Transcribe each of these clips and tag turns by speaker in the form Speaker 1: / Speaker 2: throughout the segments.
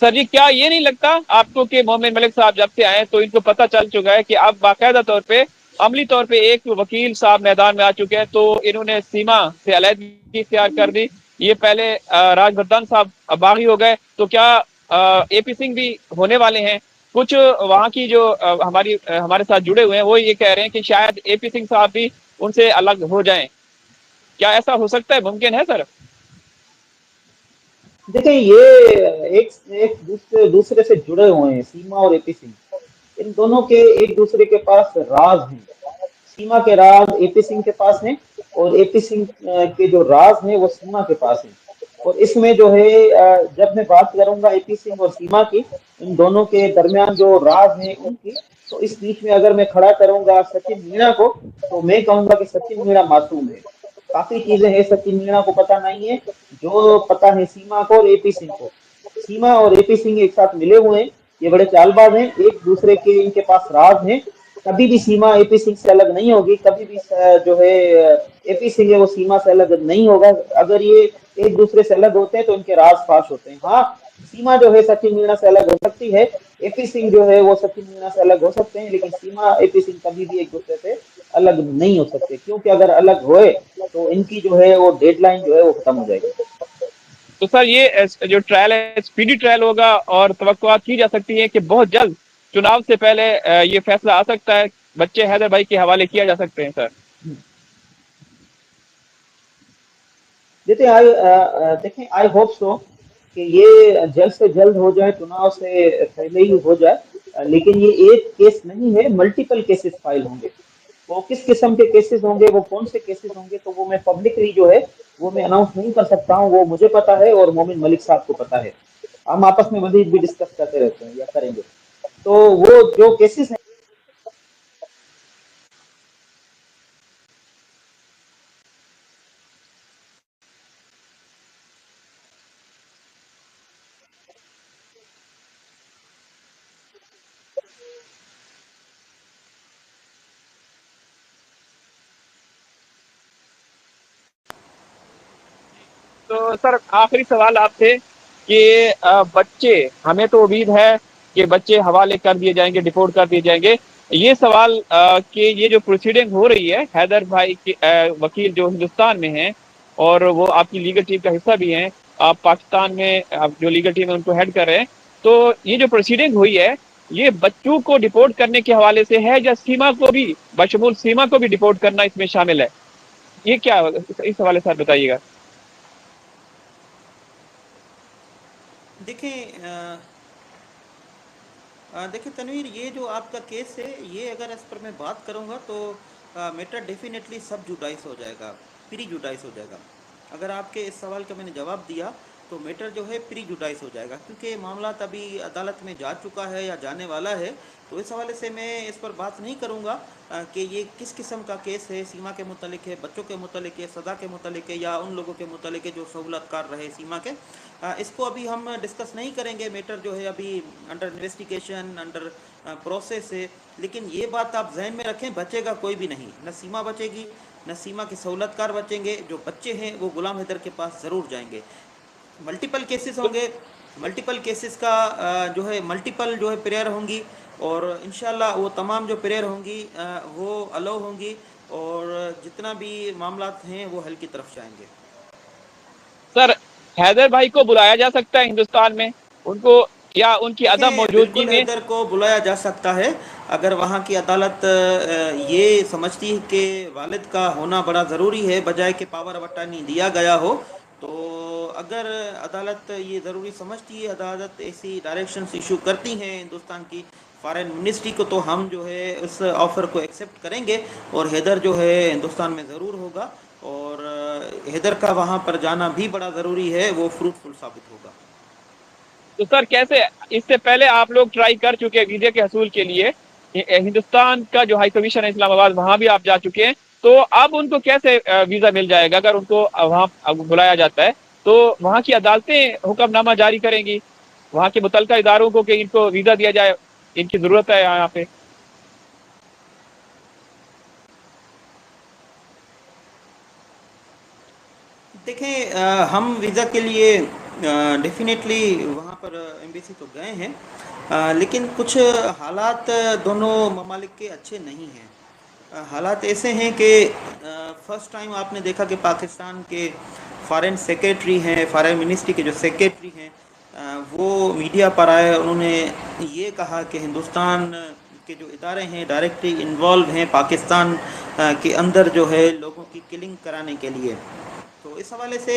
Speaker 1: Sir जी, क्या ये नहीं लगता आपको कि मोमिन मलिक साहब जब से आए तो इनको पता चल चुका है कि अब बाकायदा तौर पे, अमली तौर पे एक वकील साहब मैदान में आ चुके हैं, तो इन्होंने सीमा से अलहदगी इख्तियार कर दी। ये पहले राजवर्धन साहब बागी हो गए, तो क्या एपी सिंह भी होने वाले हैं? कुछ वहां की जो हमारे साथ जुड़े हुए हैं वो ये कह रहे हैं कि शायद एपी सिंह साहब भी उनसे अलग हो जाएं। क्या ऐसा हो सकता है, मुमकिन है सर?
Speaker 2: देखिए, ये एक एक दूसरे दूसरे से जुड़े हुए हैं, सीमा और एपी सिंह। इन दोनों के एक दूसरे के पास राज हैं। सीमा के राज एपी सिंह के पास हैं, और एपी सिंह के जो राज हैं वो सीमा के पास हैं। और इसमें जो है, जब मैं बात करूंगा एपी सिंह और सीमा की, इन दोनों के दरमियान जो राज हैं उनकी, तो इस बीच में अगर मैं खड़ा करूंगा सचिन मीणा को, तो मैं कहूंगा कि सचिन मीणा मासूम है। काफी चीजें हैं सचिन मीणा को पता नहीं है, जो पता है सीमा को और एपी सिंह को। सीमा और एपी सिंह एक साथ मिले हुए हैं, ये बड़े चालबाज हैं, एक दूसरे के इनके पास राज हैं। कभी भी सीमा एपी सिंह से अलग नहीं होगी, कभी भी जो है एपी सिंह है वो सीमा से अलग नहीं होगा। अगर ये एक दूसरे से अलग होते हैं तो इनके राज फाश होते हैं। हाँ, सीमा जो है सचिन मीणा से अलग हो सकती है, एपी सिंह जो है वो सचिन मीणा से अलग हो सकते हैं, लेकिन सीमा एपी सिंह कभी भी एक दूसरे से अलग नहीं हो सकते, क्योंकि अगर अलग हुए तो इनकी जो है वो डेडलाइन जो है वो खत्म हो जाएगी।
Speaker 1: तो सर ये जो ट्रायल है स्पीडी ट्रायल होगा, और तवक्कुआत की जा सकती है कि बहुत जल्द चुनाव से पहले ये फैसला आ सकता है, बच्चे हैदर भाई के हवाले किया जा सकते हैं सर?
Speaker 2: देखिए, आई होप सो कि ये जल्द से जल्द हो जाए, चुनाव से पहले ही हो जाए। लेकिन ये एक केस नहीं है, मल्टीपल केसेस फाइल होंगे। वो किस किस्म के केसेस होंगे, वो कौन से केसेस होंगे, तो वो मैं पब्लिकली जो है वो मैं अनाउंस नहीं कर सकता हूँ। वो मुझे पता है और मोमिन मलिक साहब को पता है। हम आपस में मजीद भी डिस्कस करते रहते हैं या करेंगे। तो वो जो केसेस हैं।
Speaker 1: तो सर आखिरी सवाल आपसे कि बच्चे, हमें तो उम्मीद है कि बच्चे हवाले कर दिए जाएंगे, डिपोर्ट कर दिए जाएंगे। ये सवाल कि ये जो प्रोसीडिंग हो रही है, हैदर भाई के वकील जो हिंदुस्तान में हैं और वो आपकी लीगल टीम का हिस्सा भी हैं, आप पाकिस्तान में आप जो लीगल टीम है उनको हेड कर रहे हैं, तो ये जो प्रोसीडिंग हुई है, ये बच्चों को डिपोर्ट करने के हवाले से है या सीमा को भी, बशमूल सीमा को भी डिपोर्ट करना इसमें शामिल है? ये क्या, इस हवाले से आप बताइएगा।
Speaker 3: देखें देखिए तनवीर, ये जो आपका केस है, ये अगर इस पर मैं बात करूँगा तो मैटर डेफिनेटली सब जुडाइस हो जाएगा, प्री जुडाइस हो जाएगा। अगर आपके इस सवाल का मैंने जवाब दिया तो मैटर जो है प्री जुडाइस हो जाएगा, क्योंकि मामला अभी अदालत में जा चुका है या जाने वाला है। तो इस हवाले से मैं इस पर बात नहीं करूँगा कि ये किस किस्म का केस है, सीमा के मुतलिक है, बच्चों के मुतलिक है, सदा के मुतलिक है, या उन लोगों के मुतलिक है जो सहूलतकार रहे सीमा के। इसको अभी हम डिस्कस नहीं करेंगे। मैटर जो है अभी अंडर इन्वेस्टिगेशन, अंडर प्रोसेस है। लेकिन ये बात आप जहन में रखें, बचेगा कोई भी नहीं, न सीमा बचेगी, न सीमा के सहूलतकार बचेंगे। जो बच्चे हैं वो गुलाम हैदर के पास ज़रूर जाएंगे। मल्टीपल केसेस
Speaker 1: तो
Speaker 3: होंगे, मल्टीपल केसेस का जो है मल्टीपल जो है प्रेयर होंगी, और इंशाल्लाह वो तमाम जो प्रेयर होंगी वो अलाउ होंगी, और जितना भी मामलात हैं वो हल की तरफ जाएंगे।
Speaker 1: सर हैदर भाई को बुलाया जा सकता है हिंदुस्तान में, उनको, या उनकी अदम
Speaker 3: देखें,
Speaker 1: मौजूदगी
Speaker 3: बिल्कुल
Speaker 1: में?
Speaker 3: हैदर को बुलाया जा सकता है। अगर वहाँ की अदालत ये समझती है कि वालिद का होना बड़ा ज़रूरी है, बजाय कि पावर ऑफ अटॉर्नी दिया गया हो, तो अगर अदालत ये ज़रूरी समझती है, अदालत ऐसी डायरेक्शंस इशू करती हैं हिंदुस्तान की फॉरेन मिनिस्ट्री को, तो हम जो है उस ऑफ़र को एक्सेप्ट करेंगे, और हैदर जो है हिंदुस्तान में ज़रूर होगा। और हैदर का वहाँ पर जाना भी बड़ा ज़रूरी है, वो फ्रूटफुल साबित होगा।
Speaker 1: तो सर कैसे, इससे पहले आप लोग ट्राई कर चुके हैं वीजे के हसूल के लिए, हिंदुस्तान का जो हाई कमीशन है इस्लामाबाद, वहां भी आप जा चुके हैं, तो अब उनको कैसे वीजा मिल जाएगा अगर उनको वहां बुलाया जाता है? तो वहां की अदालतें हुक्मनामा जारी करेंगी वहां के मुतलका इदारों को कि इनको वीजा दिया जाए, इनकी जरूरत है यहाँ पे।
Speaker 3: देखें, हम वीज़ा के लिए डेफिनेटली वहाँ पर एम्बेसी तो गए हैं, लेकिन कुछ हालात दोनों ममालिक के अच्छे नहीं हैं। हालात ऐसे हैं कि फर्स्ट टाइम आपने देखा कि पाकिस्तान के फॉरेन सेक्रेटरी हैं, फॉरेन मिनिस्ट्री के जो सेक्रेटरी हैं, वो मीडिया पर आए, उन्होंने ये कहा कि हिंदुस्तान के जो इदारे हैं डायरेक्टली इन्वॉल्व हैं पाकिस्तान के अंदर जो है लोगों की किलिंग कराने के लिए। तो इस हवाले से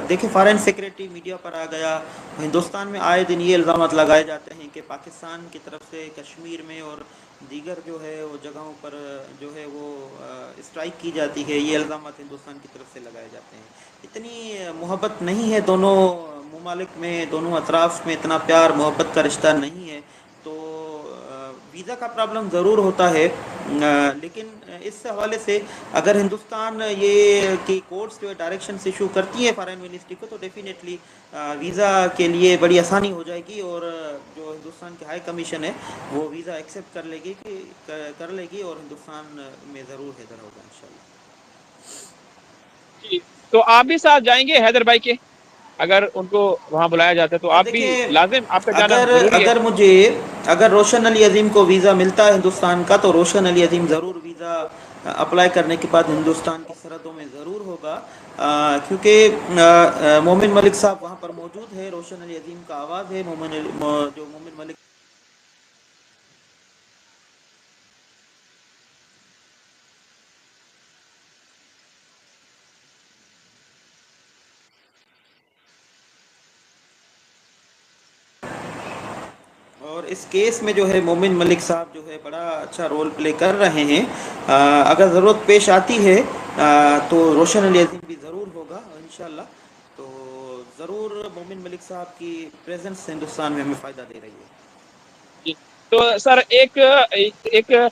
Speaker 3: देखिए, फॉरेन सेक्रेटरी मीडिया पर आ गया। हिंदुस्तान में आए दिन ये इल्ज़ाम लगाए जाते हैं कि पाकिस्तान की तरफ से कश्मीर में और दीगर जो है वो जगहों पर जो है वो स्ट्राइक की जाती है। ये इल्ज़ाम हिंदुस्तान की तरफ से लगाए जाते हैं। इतनी मोहब्बत नहीं है दोनों ममालिक में, दोनों अतराफ़ में इतना प्यार मोहब्बत का रिश्ता नहीं है। तो वीज़ा का प्रॉब्लम ज़रूर होता है, लेकिन इस हवाले से अगर हिंदुस्तान ये कि कोर्ट्स जो है डायरेक्शंस इशू करती है फॉरेन मिनिस्ट्री को, तो डेफिनेटली वीज़ा के लिए बड़ी आसानी हो जाएगी और जो हिंदुस्तान की हाई कमीशन है वो वीज़ा एक्सेप्ट कर लेगी कर लेगी और हिंदुस्तान में ज़रूर हैदर होगा इंशाल्लाह।
Speaker 1: जी, तो आप भी साथ जाएंगे हैदर भाई के? अगर उनको वहाँ बुलाया जाता है तो आप भी
Speaker 3: देखिए,
Speaker 1: लाजिम, आपका जाना
Speaker 3: अगर
Speaker 1: जरूरी है।
Speaker 3: अगर मुझे अगर रोशन अली अजीम को वीज़ा मिलता है हिंदुस्तान का, तो रोशन अली अजीम ज़रूर वीज़ा अप्लाई करने के बाद हिंदुस्तान की सरहदों में ज़रूर होगा, क्योंकि मोमिन मलिक साहब वहाँ पर मौजूद है। रोशन अली अजीम का आवाज़ है जो मोमिन मलिक और इस केस में जो है मोमिन मलिक साहब जो है बड़ा अच्छा रोल प्ले कर रहे हैं। अगर ज़रूरत पेश आती है तो रोशन अली अजीम भी ज़रूर होगा इंशाल्लाह। तो ज़रूर मोमिन मलिक साहब की प्रेजेंस हिंदुस्तान में हमें फ़ायदा दे रही है।
Speaker 1: जी। तो सर एक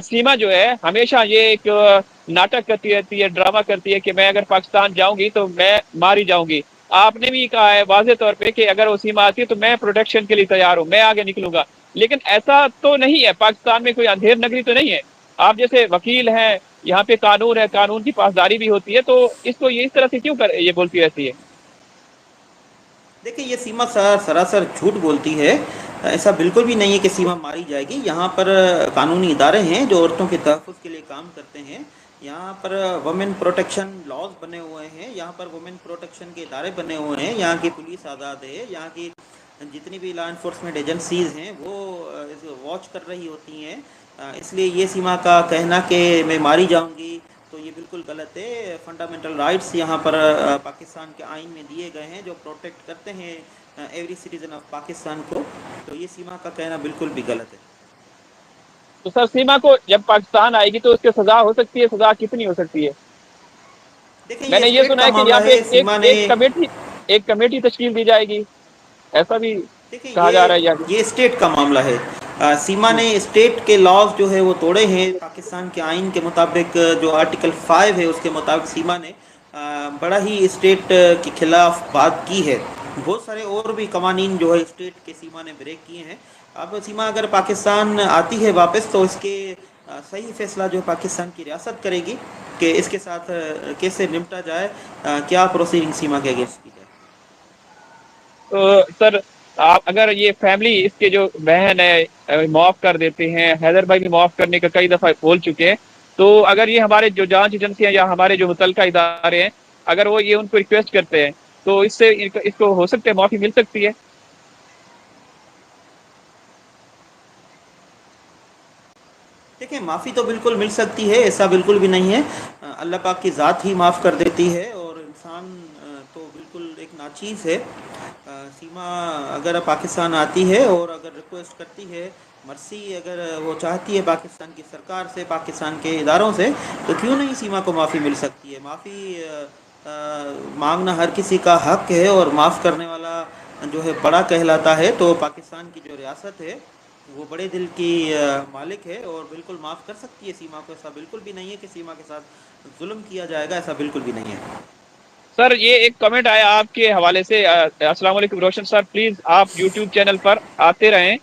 Speaker 1: सीमा जो है हमेशा ये एक नाटक करती रहती है, ड्रामा करती है कि मैं अगर पाकिस्तान जाऊंगी तो मैं मारी जाऊंगी। आपने भी कहा है वाज़ेह तौर पे कि अगर वो सीमा आती है तो मैं प्रोटेक्शन के लिए तैयार हूं, मैं आगे निकलूंगा। लेकिन ऐसा तो नहीं है, पाकिस्तान में कोई अंधेर नगरी तो नहीं है। आप जैसे वकील हैं, यहाँ पे कानून है, कानून की पासदारी भी होती है, तो इसको ये इस तरह से क्यों कर ये बोलती रहती है?
Speaker 3: देखिए, ये सीमा सरासर झूठ बोलती है। ऐसा बिल्कुल भी नहीं है कि सीमा मारी जाएगी। यहाँ पर कानूनी इदारे हैं जो औरतों के तहफ़्फ़ुज़ के लिए काम करते हैं। यहाँ पर वुमेन प्रोटेक्शन लॉज बने हुए हैं, यहाँ पर वुमेन प्रोटेक्शन के इदारे बने हुए हैं, यहाँ की पुलिस आज़ाद है, यहाँ की जितनी भी लॉ इन्फोर्समेंट एजेंसीज़ हैं वो वॉच कर रही होती हैं। इसलिए ये सीमा का कहना कि मैं मारी जाऊँगी तो ये बिल्कुल गलत है। फंडामेंटल राइट्स यहाँ पर पाकिस्तान के आइन में दिए गए हैं जो प्रोटेक्ट करते हैं एवरी सिटीज़न ऑफ पाकिस्तान को। तो ये सीमा का कहना बिल्कुल भी गलत है।
Speaker 1: तो सर सीमा को जब पाकिस्तान आएगी तो उसकी सजा हो सकती है, सजा कितनी हो सकती है?
Speaker 3: देखिए, ये
Speaker 1: मैंने ये
Speaker 3: स्टेट
Speaker 1: सुना
Speaker 3: का
Speaker 1: है कि
Speaker 3: मामला
Speaker 1: यहाँ पे
Speaker 3: है। सीमा ने
Speaker 1: एक कमेटी तश्कील दी जाएगी, ऐसा भी
Speaker 3: देखिए,
Speaker 1: कहा जा रहा है यहाँ
Speaker 3: ये स्टेट का मामला है। सीमा ने स्टेट के लॉज जो है वो तोड़े हैं। पाकिस्तान के आइन के मुताबिक जो आर्टिकल 5 है उसके मुताबिक सीमा ने बड़ा ही स्टेट के खिलाफ बात की है। बहुत सारे और भी कवानीन जो है स्टेट के सीमा ने ब्रेक किए हैं। अब सीमा अगर पाकिस्तान आती है वापस तो इसके सही फैसला जो पाकिस्तान की रियासत करेगी कि इसके साथ कैसे निपटा जाए, क्या प्रोसीडिंग सीमा के अगेंस्ट की जाए।
Speaker 1: तो सर आप अगर ये फैमिली इसके जो बहन है माफ कर देते हैं, हैदर भाई भी माफ करने का कई दफा बोल चुके हैं, तो अगर ये हमारे जो जांच एजेंसियां या हमारे जो मुतलका इदारे हैं, अगर वो ये उनको रिक्वेस्ट करते हैं तो इससे इसको हो सकते है माफी मिल सकती है?
Speaker 3: देखिए, माफ़ी तो बिल्कुल मिल सकती है, ऐसा बिल्कुल भी नहीं है। अल्लाह पाक की ज़ात ही माफ़ कर देती है और इंसान तो बिल्कुल एक नाचीज़ है। सीमा अगर पाकिस्तान आती है और अगर रिक्वेस्ट करती है, मर्सी अगर वो चाहती है पाकिस्तान की सरकार से, पाकिस्तान के इदारों से, तो क्यों नहीं सीमा को माफ़ी मिल सकती है। माफ़ी मांगना हर किसी का हक है और माफ़ करने वाला जो है बड़ा कहलाता है। तो पाकिस्तान की जो रियासत है वो बड़े दिल की मालिक है और बिल्कुल माफ़ कर सकती है सीमा को। ऐसा बिल्कुल भी नहीं है कि सीमा के साथ जुल्म किया जाएगा, ऐसा बिल्कुल भी नहीं है।
Speaker 1: सर ये एक कमेंट आया आपके हवाले से। अस्सलाम वालेकुम रोशन सर, प्लीज आप यूट्यूब चैनल पर आते रहें,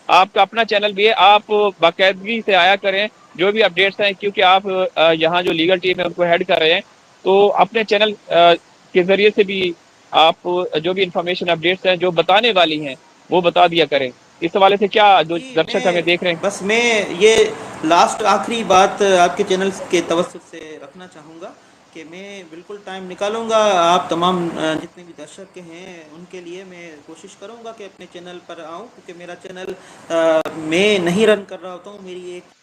Speaker 1: आपका अपना चैनल भी है, आप बाकायदगी से आया करें जो भी अपडेट्स हैं, क्योंकि आप यहाँ जो लीगल टीम है उनको हेड कर रहे हैं, तो अपने चैनल के जरिए से भी आप जो भी इंफॉर्मेशन अपडेट्स हैं जो बताने वाली हैं वो बता दिया करें। इस हवाले से क्या जो
Speaker 3: जी,
Speaker 1: दर्शक हमें देख रहे हैं।
Speaker 3: मैं ये लास्ट आखिरी बात आपके चैनल के तवज्जुह से रखना चाहूँगा कि मैं बिल्कुल टाइम निकालूंगा, आप तमाम जितने भी दर्शक के हैं उनके लिए मैं कोशिश करूंगा कि अपने चैनल पर आऊं, क्योंकि मेरा चैनल मैं नहीं रन कर रहा होता हूँ, मेरी एक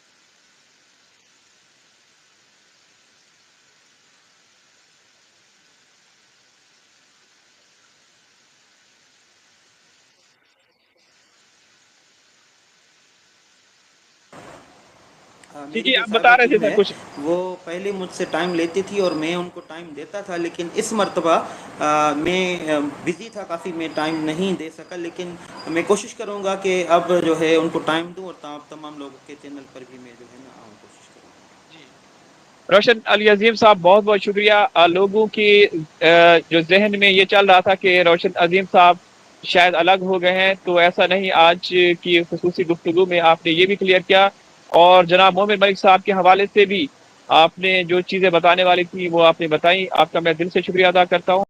Speaker 1: जी
Speaker 3: मेरी
Speaker 1: जी,
Speaker 3: जो
Speaker 1: आप
Speaker 3: साहिबा
Speaker 1: बता रहे थे
Speaker 3: टीम
Speaker 1: सर
Speaker 3: है
Speaker 1: कुछ।
Speaker 3: वो पहले मुझसे टाइम लेती थी और मैं उनको टाइम देता था, लेकिन इस मर्तबा मैं बिज़ी था काफ़ी, मैं टाइम नहीं दे सका, लेकिन मैं कोशिश करूँगा कि अब जो है उनको टाइम दूँ और तमाम लोगों के चैनल पर भी मैं जो है ना आऊँ, कोशिश करूँगा।
Speaker 1: जी, रोशन अली अजीम साहब बहुत बहुत शुक्रिया। लोगों की जो जहन में ये चल रहा था कि रोशन अजीम साहब शायद अलग हो गए हैं, तो ऐसा नहीं। आज की खुसूसी गुफ्तगू में आपने ये भी क्लियर किया, और जनाब मोमिन मलिक साहब के हवाले से भी आपने जो चीजें बताने वाली थी वो आपने बताई। आपका मैं दिल से शुक्रिया अदा करता हूँ।